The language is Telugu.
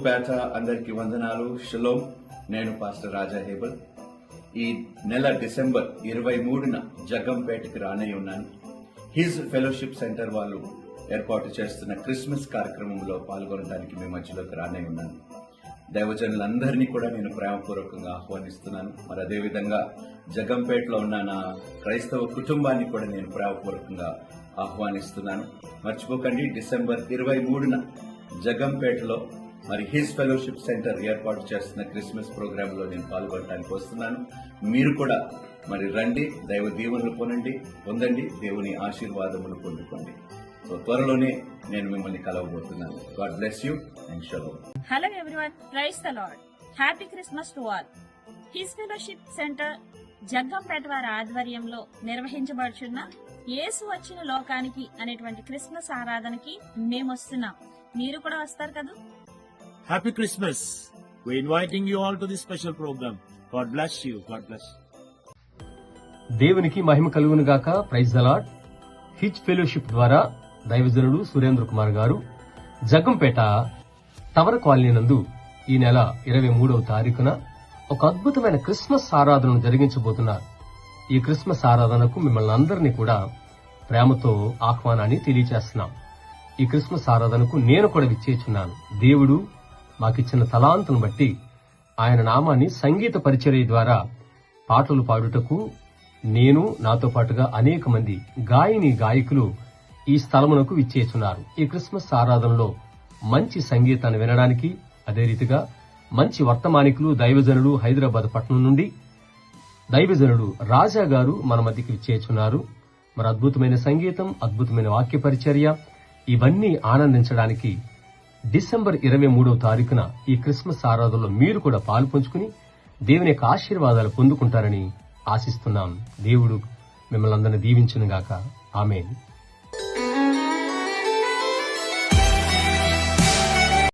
పేట అందరికి వందనాలు. షలోమ్. నేను పాస్టర్ రాజా హేబల్. ఈ నెల డిసెంబర్ 23న జగంపేటకి రానై ఉన్నాను. హిజ్ ఫెలోషిప్ సెంటర్ వాళ్ళు ఏర్పాటు చేస్తున్న క్రిస్మస్ కార్యక్రమంలో పాల్గొనడానికి మీ మధ్యలోకి రానై ఉన్నాను. దైవజనులందరినీ కూడా నేను ప్రేమపూర్వకంగా ఆహ్వానిస్తున్నాను. మరి అదేవిధంగా జగంపేటలో ఉన్న నా క్రైస్తవ కుటుంబాన్ని కూడా నేను ప్రేమపూర్వకంగా ఆహ్వానిస్తున్నాను. మర్చిపోకండి, డిసెంబర్ 23న జగంపేటలో మరి హిజ్ ఫెలోషిప్ సెంటర్ ఏర్పాటు చేస్తున్న క్రిస్మస్ ప్రోగ్రామ్ లో నేను పాల్గొనడానికి వస్తున్నాను. మీరు కూడా మరి రండి, దైవ దీవెనలు పొందండి, దేవుని ఆశీర్వాదములు పొందుకోండి. సో త్వరలోనే నేను మిమ్మల్ని కలవబోతున్నాను. గాడ్ బ్లెస్ యూ అండ్ షలోమ్. Hello everyone, praise the Lord. Happy Christmas to all. His fellowship centre Jaggampeta వారి ఆధ్వర్యంలో నిర్వహించబడుచున్న యేసు వచ్చిన లోకానికి అనేటువంటి క్రిస్మస్ ఆరాధనకి మేము వస్తున్నాం. మీరు కూడా వస్తారు కదా? Happy Christmas. We're inviting you all to this special program. God bless you. God bless you. దేవునికి మహిమ కలుగును గాక. Praise the Lord. His fellowship ద్వారా దైవజనుడు సురేంద్ర కుమార్ గారు జగ్గంపేట టవర్ కాలనీ నందు ఈ నెల 23వ తారీఖున ఒక అద్భుతమైన క్రిస్మస్ ఆరాధనను జరిగించబోతున్నారు. ఈ క్రిస్మస్ ఆరాధనకు మిమ్మల్ని అందరినీ కూడా ప్రేమతో ఆహ్వానాన్ని తెలియజేస్తున్నాం. ఈ క్రిస్మస్ ఆరాధనకు నేను కూడా విచ్చేచున్నాను. దేవుడు మాకిచ్చిన తలాంతును బట్టి ఆయన నామాన్ని సంగీత పరిచర్య ద్వారా పాటలు పాడుటకు నేను, నాతో పాటుగా అనేక మంది గాయకులు ఈ స్థలమునకు విచ్చేచున్నారు. ఈ క్రిస్మస్ ఆరాధనలో మంచి సంగీతాన్ని వినడానికి, అదే రీతిగా మంచి వర్తమానికులు దైవజనుడు హైదరాబాద్ పట్టణం నుండి దైవజనుడు రాజా గారు మన మధ్యకి విచ్చేచున్నారు. మరి అద్భుతమైన సంగీతం, అద్భుతమైన వాక్య పరిచర్య ఇవన్నీ ఆనందించడానికి డిసెంబర్ 23వ తారీఖున ఈ క్రిస్మస్ ఆరాధనలో మీరు కూడా పాలు పంచుకుని దేవుని యొక్క ఆశీర్వాదాలు పొందుకుంటారని ఆశిస్తున్నాం. దేవుడు మిమ్మల్ని అందరినీ దీవించునుగాక. ఆమేన్.